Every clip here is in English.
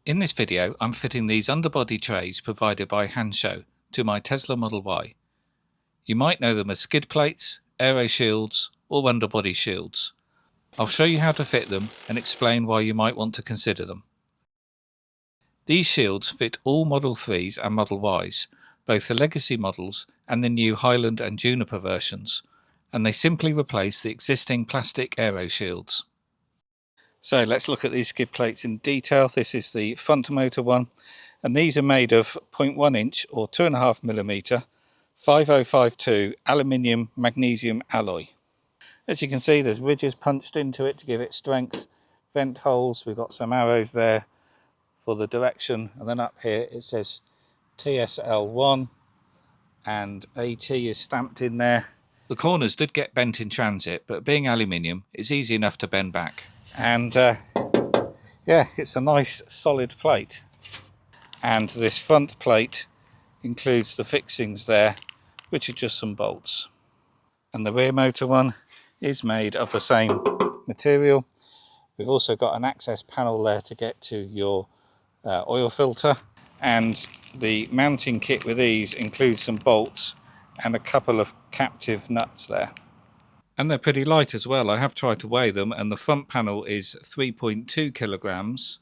In this video, I'm fitting these underbody trays provided by Hansshow to my Tesla Model Y. You might know them as skid plates, aero shields, or underbody shields. I'll show you how to fit them and explain why you might want to consider them. These shields fit all Model 3s and Model Ys, both the legacy models and the new Highland and Juniper versions, and they simply replace the existing plastic aero shields. So let's look at these skid plates in detail. This is the front motor one, and these are made of 0.1 inch or 2.5mm 5052 aluminium magnesium alloy. As you can see, there's ridges punched into it to give it strength, vent holes, we've got some arrows there for the direction, and then up here it says TSL1 and AT is stamped in there. The corners did get bent in transit, but being aluminium, it's easy enough to bend back. And yeah, it's a nice solid plate. And this front plate includes the fixings there, which are just some bolts. And the rear motor one is made of the same material. We've also got an access panel there to get to your oil filter. And the mounting kit with these includes some bolts and a couple of captive nuts there. And they're pretty light as well. I have tried to weigh them, and the front panel is 3.2 kilograms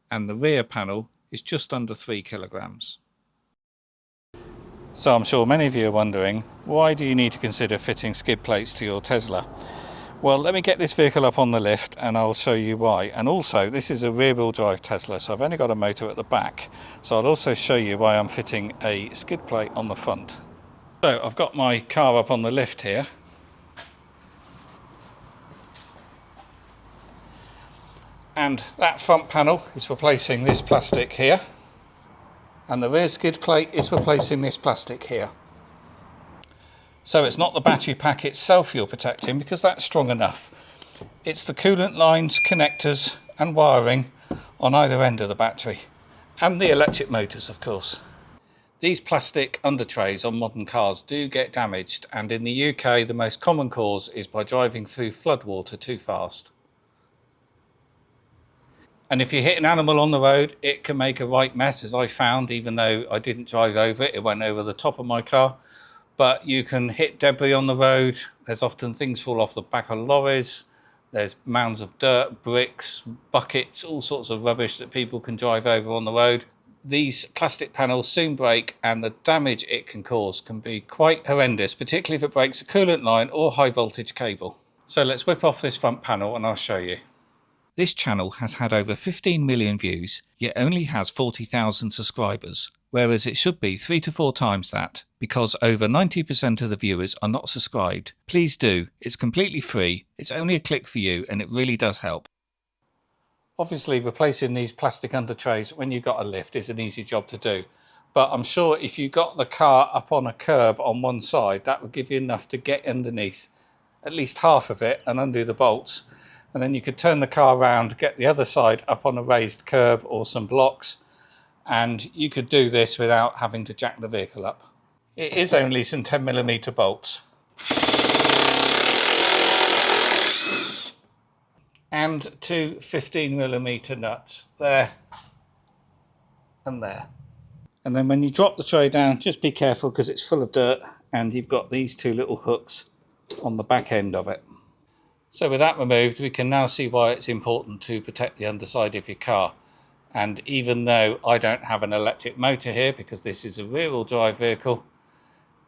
and the rear panel is just under 3 kilograms. So I'm sure many of you are wondering, why do you need to consider fitting skid plates to your Tesla? Well, let me get this vehicle up on the lift and I'll show you why. And also, this is a rear-wheel drive Tesla, so I've only got a motor at the back. So I'll also show you why I'm fitting a skid plate on the front. So I've got my car up on the lift here. And that front panel is replacing this plastic here, and the rear skid plate is replacing this plastic here. So it's not the battery pack itself you're protecting, because that's strong enough. It's the coolant lines, connectors and wiring on either end of the battery, and the electric motors, of course. These plastic undertrays on modern cars do get damaged, and in the UK the most common cause is by driving through floodwater too fast. And if you hit an animal on the road, it can make a right mess, as I found. Even though I didn't drive over it, it went over the top of my car. But you can hit debris on the road. There's often things fall off the back of lorries. There's mounds of dirt, bricks, buckets, all sorts of rubbish that people can drive over on the road. These plastic panels soon break, and the damage it can cause can be quite horrendous, particularly if it breaks a coolant line or high voltage cable. So let's whip off this front panel and I'll show you. This channel has had over 15 million views, yet only has 40,000 subscribers, whereas it should be 3 to 4 times that, because over 90% of the viewers are not subscribed. Please do, it's completely free, it's only a click for you, and it really does help. Obviously, replacing these plastic undertrays when you've got a lift is an easy job to do, but I'm sure if you got the car up on a curb on one side, that would give you enough to get underneath at least half of it and undo the bolts. And then you could turn the car around, get the other side up on a raised curb or some blocks, and you could do this without having to jack the vehicle up. It is only some 10mm bolts. And 2 15mm nuts, there and there. And then when you drop the tray down, just be careful because it's full of dirt, and you've got these 2 little hooks on the back end of it. So with that removed, we can now see why it's important to protect the underside of your car. And even though I don't have an electric motor here, because this is a rear-wheel drive vehicle,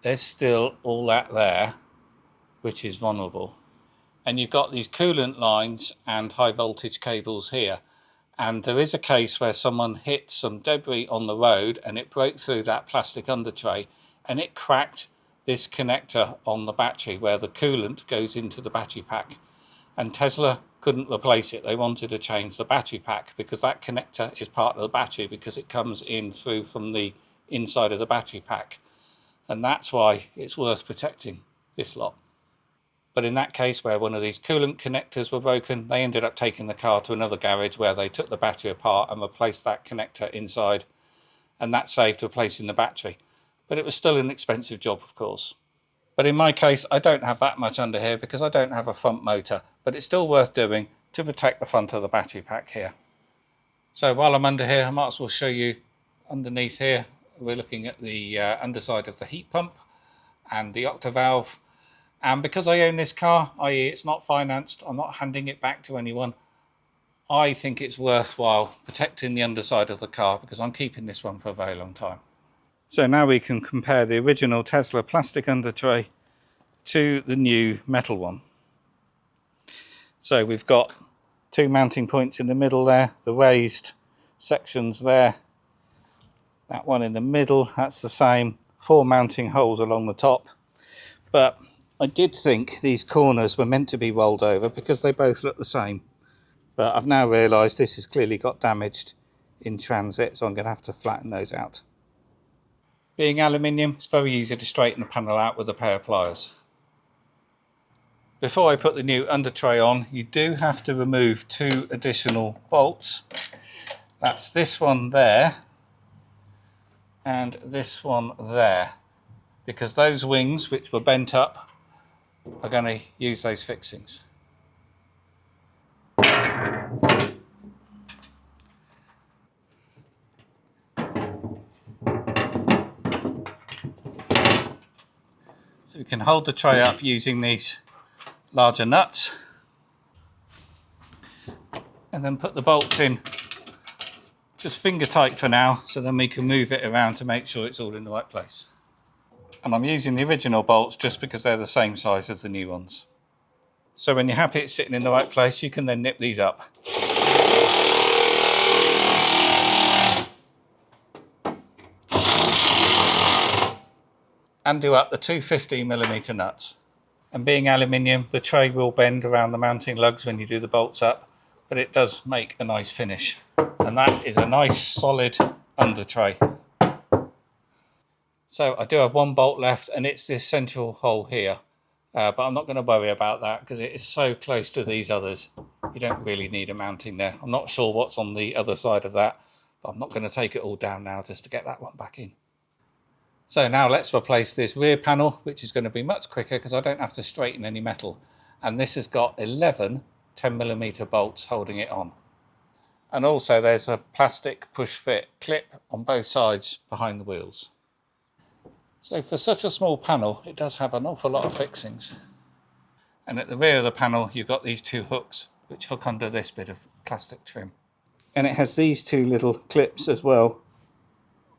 there's still all that there, which is vulnerable. And you've got these coolant lines and high voltage cables here. And there is a case where someone hit some debris on the road and it broke through that plastic undertray and it cracked this connector on the battery where the coolant goes into the battery pack. And Tesla couldn't replace it. They wanted to change the battery pack because that connector is part of the battery, because it comes in through from the inside of the battery pack. And that's why it's worth protecting this lot. But in that case where one of these coolant connectors were broken, they ended up taking the car to another garage where they took the battery apart and replaced that connector inside. And that saved replacing the battery. But it was still an expensive job, of course. But in my case, I don't have that much under here because I don't have a front motor, but it's still worth doing to protect the front of the battery pack here. So while I'm under here, I might as well show you underneath here. We're looking at the underside of the heat pump and the octavalve. And because I own this car, i.e. it's not financed, I'm not handing it back to anyone, I think it's worthwhile protecting the underside of the car because I'm keeping this one for a very long time. So now we can compare the original Tesla plastic under tray to the new metal one. So we've got two mounting points in the middle there, the raised sections there, that one in the middle, that's the same, 4 mounting holes along the top. But I did think these corners were meant to be rolled over because they both look the same. But I've now realised this has clearly got damaged in transit, so I'm going to have to flatten those out. Being aluminium, it's very easy to straighten the panel out with a pair of pliers. Before I put the new under tray on, you do have to remove 2 additional bolts. That's this one there and this one there, because those wings which were bent up are going to use those fixings. So we can hold the tray up using these larger nuts and then put the bolts in just finger tight for now, so then we can move it around to make sure it's all in the right place. And I'm using the original bolts just because they're the same size as the new ones. So when you're happy it's sitting in the right place, you can then nip these up. And do up the 2 15mm nuts. And being aluminium, the tray will bend around the mounting lugs when you do the bolts up, but it does make a nice finish. And that is a nice solid under tray. So I do have 1 bolt left, and it's this central hole here. But I'm not going to worry about that because it is so close to these others. You don't really need a mounting there. I'm not sure what's on the other side of that, but I'm not going to take it all down now just to get that one back in. So now let's replace this rear panel, which is going to be much quicker because I don't have to straighten any metal. And this has got 11 10mm bolts holding it on. And also there's a plastic push fit clip on both sides behind the wheels. So for such a small panel, it does have an awful lot of fixings. And at the rear of the panel, you've got these 2 hooks, which hook under this bit of plastic trim. And it has these 2 little clips as well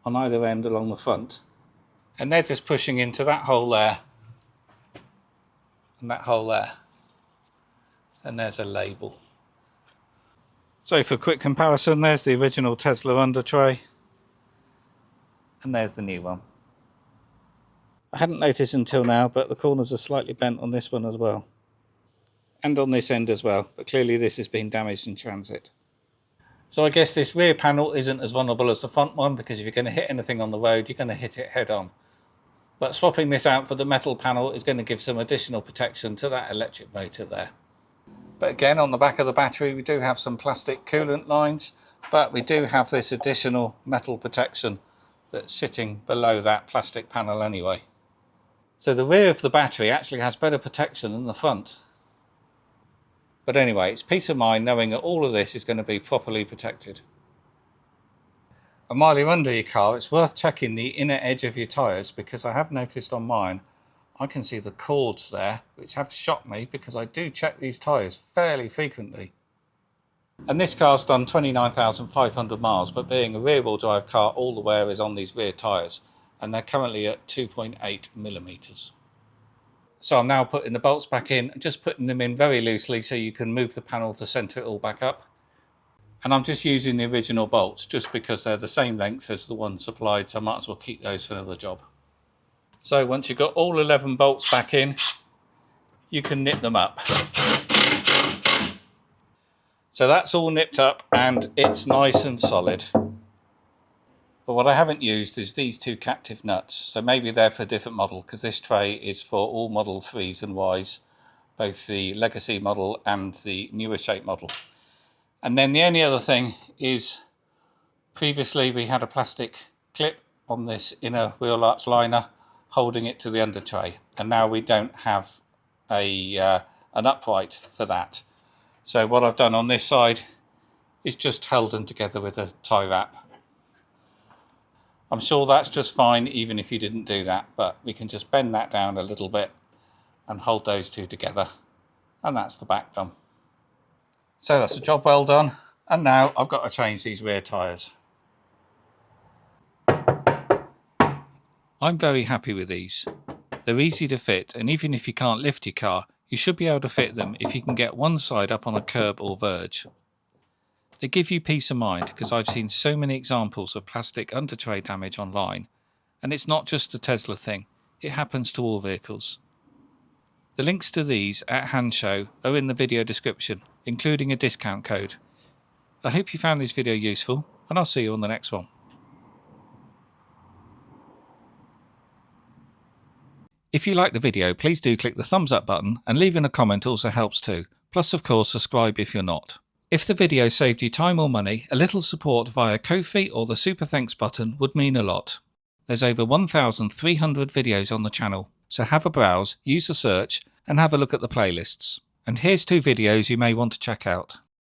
on either end along the front. And they're just pushing into that hole there and that hole there. And there's a label. So for quick comparison, there's the original Tesla under tray. And there's the new one. I hadn't noticed until now, but the corners are slightly bent on this one as well. And on this end as well, but clearly this has been damaged in transit. So I guess this rear panel isn't as vulnerable as the front one, because if you're going to hit anything on the road, you're going to hit it head on. But swapping this out for the metal panel is going to give some additional protection to that electric motor there. But again, on the back of the battery, we do have some plastic coolant lines, but we do have this additional metal protection that's sitting below that plastic panel anyway. So the rear of the battery actually has better protection than the front. But anyway, it's peace of mind knowing that all of this is going to be properly protected. And while you're under your car, it's worth checking the inner edge of your tyres, because I have noticed on mine, I can see the cords there, which have shocked me because I do check these tyres fairly frequently. And this car's done 29,500 miles, but being a rear-wheel drive car, all the wear is on these rear tyres, and they're currently at 2.8mm. So I'm now putting the bolts back in, just putting them in very loosely so you can move the panel to centre it all back up. And I'm just using the original bolts just because they're the same length as the one supplied, so I might as well keep those for another job. So once you've got all 11 bolts back in, you can nip them up. So that's all nipped up and it's nice and solid. But what I haven't used is these 2 captive nuts. So maybe they're for a different model, because this tray is for all Model 3s and Ys, both the Legacy model and the newer shape model. And then the only other thing is, previously we had a plastic clip on this inner wheel arch liner holding it to the under tray, and now we don't have an upright for that. So what I've done on this side is just held together with a tie wrap. I'm sure that's just fine even if you didn't do that, but we can just bend that down a little bit and hold those two together, and that's the back done. So that's a job well done, and now I've got to change these rear tyres. I'm very happy with these. They're easy to fit, and even if you can't lift your car, you should be able to fit them if you can get one side up on a curb or verge. They give you peace of mind because I've seen so many examples of plastic under tray damage online, and it's not just a Tesla thing, it happens to all vehicles. The links to these at Hansshow are in the video description, including a discount code. I hope you found this video useful, and I'll see you on the next one. If you like the video, please do click the thumbs up button, and leaving a comment also helps too. Plus, of course, subscribe if you're not. If the video saved you time or money, a little support via Ko-fi or the Super Thanks button would mean a lot. There's over 1,300 videos on the channel, so have a browse, use the search, and have a look at the playlists. And here's 2 videos you may want to check out.